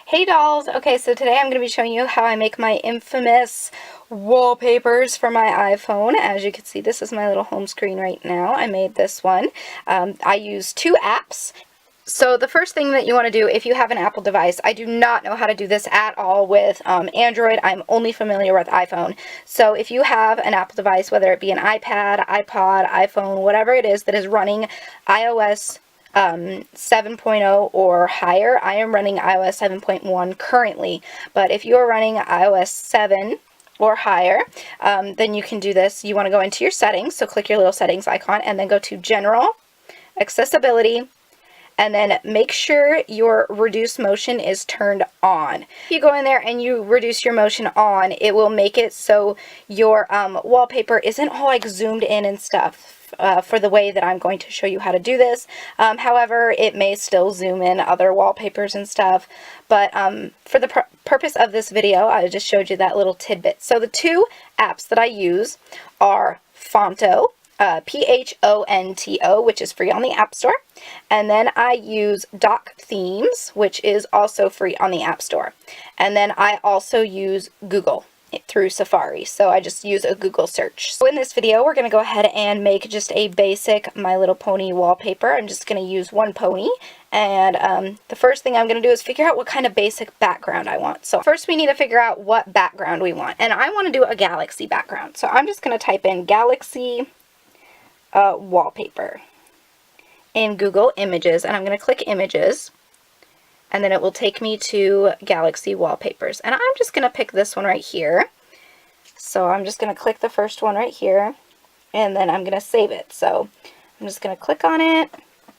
Hey dolls! Okay, so today I'm going to be showing you how I make my infamous wallpapers for my iPhone. As you can see, this is my little home screen right now. I made this one. I use two apps. So the first thing that you want to do if you have an Apple device, I do not know how to do this at all with Android. I'm only familiar with iPhone. So if you have an Apple device, whether it be an iPad, iPod, iPhone, whatever it is that is running iOS 7.0 or higher. I am running iOS 7.1 currently, but if you're running iOS 7 or higher, then you can do this. You want to go into your settings, so click your little settings icon and then go to General, Accessibility, and then make sure your reduce motion is turned on. If you go in there and you reduce your motion on, it will make it so your wallpaper isn't all like zoomed in and stuff. For the way that I'm going to show you how to do this. However, it may still zoom in other wallpapers and stuff, but for the purpose of this video, I just showed you that little tidbit. So the two apps that I use are Phonto, Phonto, which is free on the App Store, and then I use Doc Themes, which is also free on the App Store, and then I also use Google through Safari, so I just use a Google search. So in this video we're going to go ahead and make just a basic My Little Pony wallpaper. I'm just going to use one pony, and the first thing I'm going to do is figure out what kind of basic background I want. So first we need to figure out what background we want, and I want to do a galaxy background. So I'm just going to type in galaxy wallpaper in Google Images, and I'm going to click Images, and then it will take me to Galaxy Wallpapers. And I'm just going to pick this one right here. So I'm just going to click the first one right here, and then I'm going to save it. So I'm just going to click on it,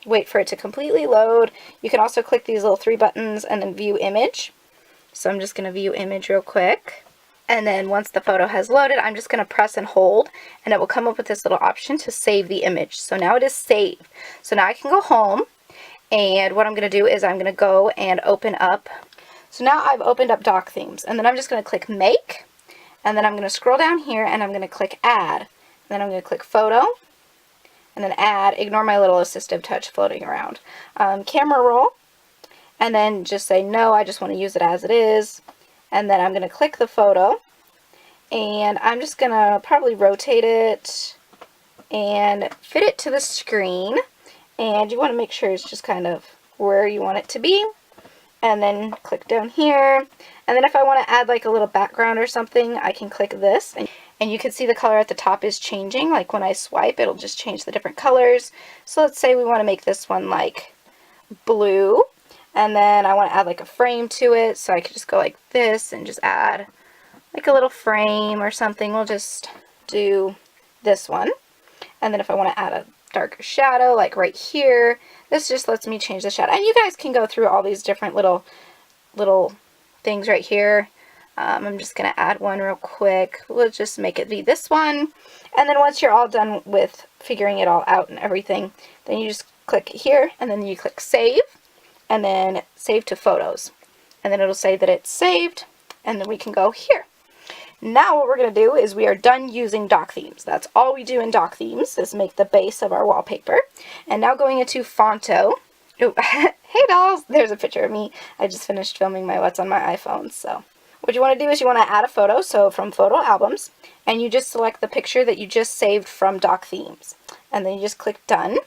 wait for it to completely load. You can also click these little three buttons and then view image. So I'm just going to view image real quick. And then once the photo has loaded, I'm just going to press and hold, and it will come up with this little option to save the image. So now it is saved. So now I can go home. And what I'm going to do is I'm going to go and open up. So now I've opened up Doc Themes, and then I'm just going to click Make, and then I'm going to scroll down here and I'm going to click Add. And then I'm going to click Photo, and then Add. Ignore my little assistive touch floating around. Camera Roll, and then just say no, I just want to use it as it is. And then I'm going to click the photo, and I'm just going to probably rotate it and fit it to the screen. And you want to make sure it's just kind of where you want it to be. And then click down here. And then if I want to add like a little background or something, I can click this. And you can see the color at the top is changing. Like when I swipe, it'll just change the different colors. So let's say we want to make this one like blue. And then I want to add like a frame to it. So I could just go like this and just add like a little frame or something. We'll just do this one. And then if I want to add a darker shadow, like right here, this just lets me change the shadow. And you guys can go through all these different little things right here. I'm just going to add one real quick. We'll just make it be this one. And then once you're all done with figuring it all out and everything, then you just click here, and then you click Save, and then Save to Photos. And then it'll say that it's saved, and then we can go here. Now what we're going to do is we are done using Doc Themes. That's all we do in Doc Themes is make the base of our wallpaper. And now going into Phonto. Ooh, hey dolls! There's a picture of me. I just finished filming my what's on my iPhone. So what you want to do is you want to add a photo. So from Photo Albums, and you just select the picture that you just saved from Doc Themes. And then you just click Done.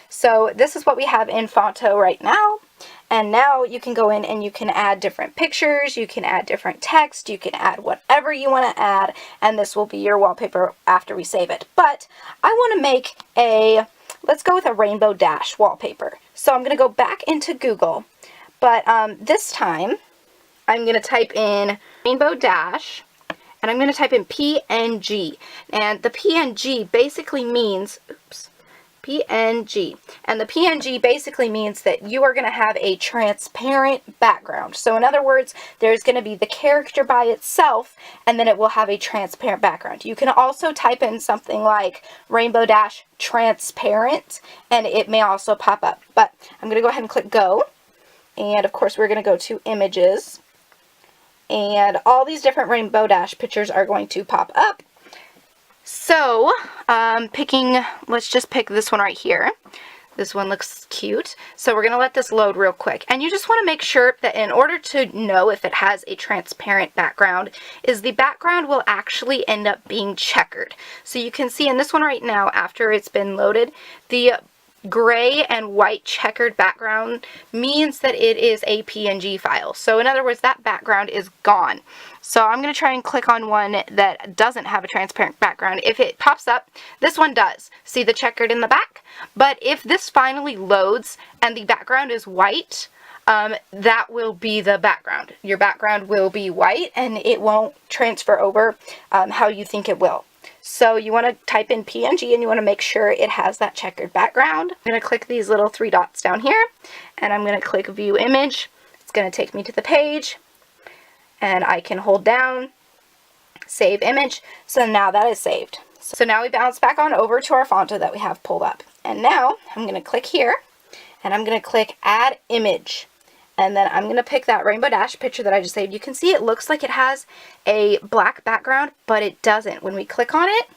So this is what we have in Phonto right now. And now you can go in and you can add different pictures, you can add different text, you can add whatever you want to add, and this will be your wallpaper after we save it. But I want to make let's go with a rainbow dash wallpaper. So I'm going to go back into Google, but this time I'm going to type in rainbow dash, and I'm going to type in PNG. And the PNG basically means, PNG. And the PNG basically means that you are going to have a transparent background. So in other words, there's going to be the character by itself, and then it will have a transparent background. You can also type in something like rainbow dash transparent, and it may also pop up. But I'm going to go ahead and click Go. And of course, we're going to go to Images. And all these different rainbow dash pictures are going to pop up. So, let's just pick this one right here. This one looks cute. So we're going to let this load real quick. And you just want to make sure that in order to know if it has a transparent background, is the background will actually end up being checkered. So you can see in this one right now, after it's been loaded, the gray and white checkered background means that it is a PNG file. So in other words, that background is gone. So I'm going to try and click on one that doesn't have a transparent background. If it pops up, this one does. See the checkered in the back? But if this finally loads and the background is white, that will be the background. Your background will be white and it won't transfer over how you think it will. So you want to type in PNG and you want to make sure it has that checkered background. I'm going to click these little three dots down here and I'm going to click View Image. It's going to take me to the page and I can hold down Save Image. So now that is saved. So now we bounce back on over to our Fonto that we have pulled up. And now I'm going to click here and I'm going to click Add Image. And then I'm going to pick that Rainbow Dash picture that I just saved. You can see it looks like it has a black background, but it doesn't. When we click on it,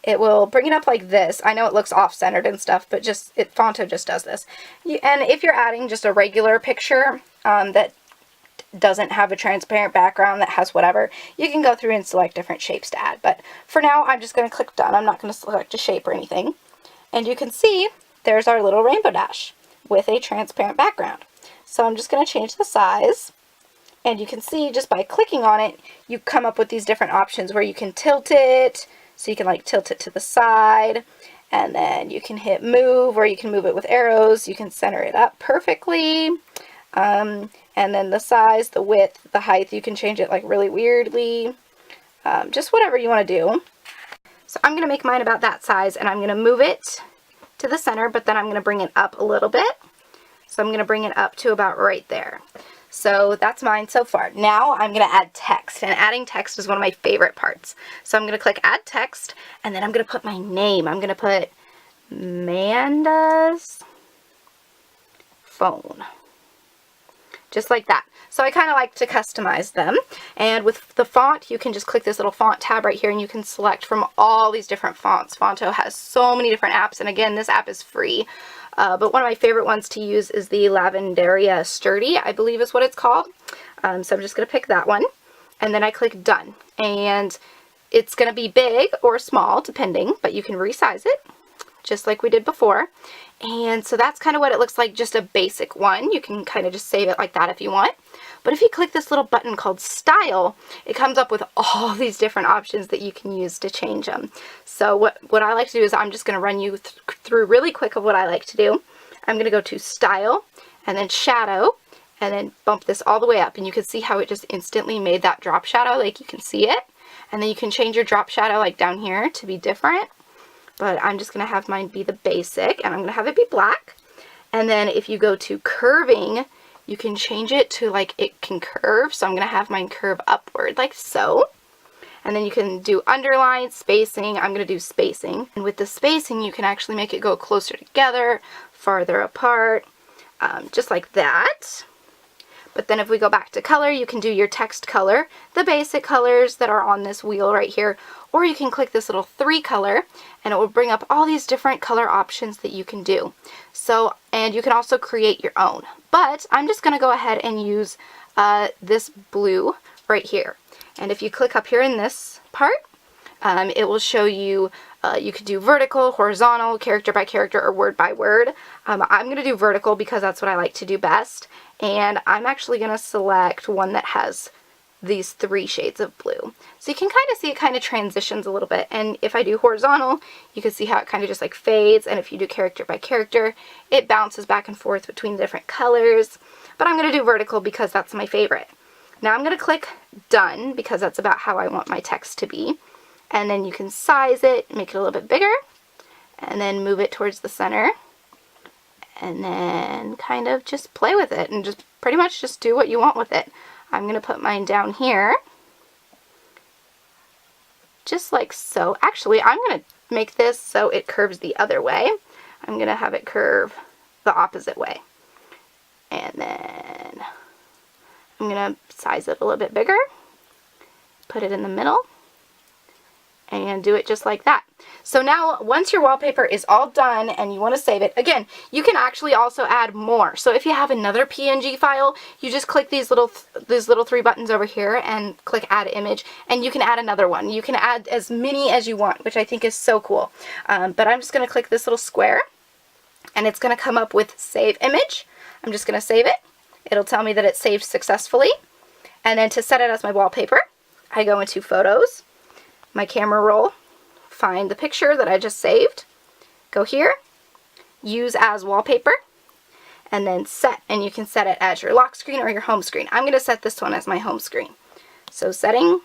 it will bring it up like this. I know it looks off-centered and stuff, but Fonto just does this. And if you're adding just a regular picture that doesn't have a transparent background, that has whatever, you can go through and select different shapes to add. But for now, I'm just going to click Done. I'm not going to select a shape or anything. And you can see there's our little Rainbow Dash with a transparent background. So I'm just going to change the size, and you can see just by clicking on it, you come up with these different options where you can tilt it, so you can like tilt it to the side, and then you can hit move, or you can move it with arrows. You can center it up perfectly, and then the size, the width, the height, you can change it like really weirdly, just whatever you want to do. So I'm going to make mine about that size, and I'm going to move it to the center, but then I'm going to bring it up a little bit. So I'm going to bring it up to about right there. So that's mine so far. Now I'm going to add text, and adding text is one of my favorite parts. So I'm going to click Add Text, and then I'm going to put my name. I'm going to put Manda's phone. Just like that. So I kind of like to customize them. And with the font, you can just click this little font tab right here and you can select from all these different fonts. Fonto has so many different apps, and again, this app is free. But one of my favorite ones to use is the Lavenderia Sturdy, I believe is what it's called. So I'm just going to pick that one. And then I click Done. And it's going to be big or small, depending, but you can resize it, just like we did before. And so that's kind of what it looks like, just a basic one. You can kind of just save it like that if you want. But if you click this little button called Style, it comes up with all these different options that you can use to change them. So what I like to do is I'm just going to run you through really quick of what I like to do. I'm going to go to Style and then Shadow and then bump this all the way up. And you can see how it just instantly made that drop shadow, like you can see it. And then you can change your drop shadow like down here to be different. But I'm just going to have mine be the basic, and I'm going to have it be black. And then if you go to curving, you can change it to like it can curve. So I'm going to have mine curve upward like so. And then you can do underline, spacing. I'm going to do spacing. And with the spacing, you can actually make it go closer together, farther apart, just like that. But then if we go back to color, you can do your text color, the basic colors that are on this wheel right here, or you can click this little 3 color and it will bring up all these different color options that you can do. So, and you can also create your own. But I'm just going to go ahead and use this blue right here. And if you click up here in this part, it will show you, you could do vertical, horizontal, character by character, or word by word. I'm going to do vertical because that's what I like to do best. And I'm actually going to select one that has these 3 shades of blue. So you can kind of see it kind of transitions a little bit. And if I do horizontal, you can see how it kind of just like fades. And if you do character by character, it bounces back and forth between different colors. But I'm going to do vertical because that's my favorite. Now I'm going to click Done because that's about how I want my text to be. And then you can size it, make it a little bit bigger, and then move it towards the center. And then kind of just play with it and just pretty much just do what you want with it. I'm going to put mine down here, just like so. Actually, I'm going to make this so it curves the other way. I'm going to have it curve the opposite way. And then I'm going to size it a little bit bigger, put it in the middle, and do it just like that. So now once your wallpaper is all done and you want to save it, again, you can actually also add more. So if you have another PNG file, you just click these little three buttons over here and click add image, and you can add another one. You can add as many as you want, which I think is so cool. But I'm just going to click this little square, and it's going to come up with save image. I'm just going to save it. It'll tell me that it's saved successfully. And then to set it as my wallpaper, I go into Photos, my camera roll, find the picture that I just saved, go here, use as wallpaper, and then set, and you can set it as your lock screen or your home screen. I'm going to set this one as my home screen. So setting,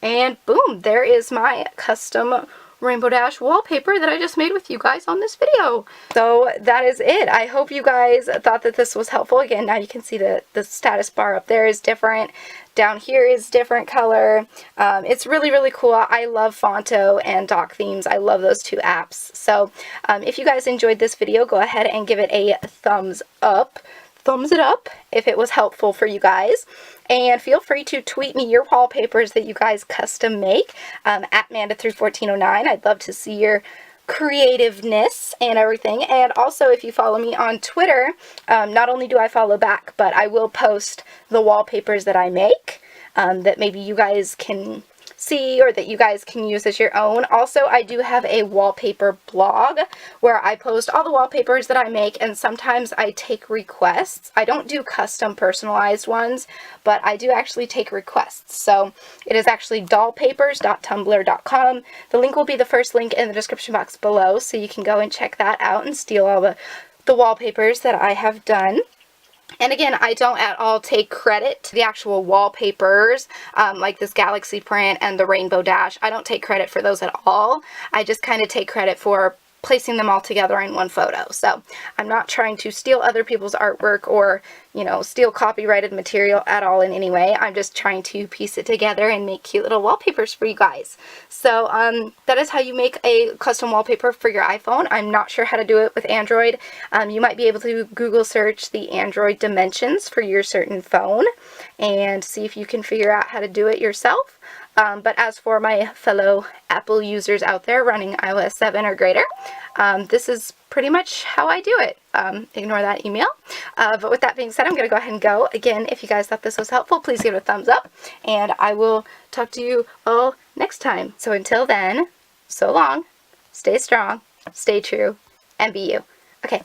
and boom, there is my custom Rainbow Dash wallpaper that I just made with you guys on this video. So that is it. I hope you guys thought that this was helpful. Again, now you can see the status bar up there is different. Down here is different color. It's really, really cool. I love Fonto and Doc Themes. I love those two apps. So if you guys enjoyed this video, go ahead and give it a thumbs up. Thumbs it up if it was helpful for you guys. And feel free to tweet me your wallpapers that you guys custom make at Manda31409. I'd love to see your creativeness and everything. And also, if you follow me on Twitter, not only do I follow back, but I will post the wallpapers that I make that maybe you guys can see or that you guys can use as your own. Also, I do have a wallpaper blog where I post all the wallpapers that I make, and sometimes I take requests. I don't do custom personalized ones, but I do actually take requests. So it is actually dollpapers.tumblr.com. The link will be the first link in the description box below, so you can go and check that out and steal all the wallpapers that I have done. And again, I don't at all take credit to the actual wallpapers, like this Galaxy print and the Rainbow Dash. I don't take credit for those at all. I just kind of take credit for placing them all together in one photo. So I'm not trying to steal other people's artwork or, you know, steal copyrighted material at all in any way. I'm just trying to piece it together and make cute little wallpapers for you guys. So that is how you make a custom wallpaper for your iPhone. I'm not sure how to do it with Android. You might be able to Google search the Android dimensions for your certain phone and see if you can figure out how to do it yourself. But as for my fellow Apple users out there running iOS 7 or greater, this is pretty much how I do it. Ignore that email. But with that being said, I'm going to go ahead and go. Again, if you guys thought this was helpful, please give it a thumbs up, and I will talk to you all next time. So until then, so long, stay strong, stay true, and be you. Okay,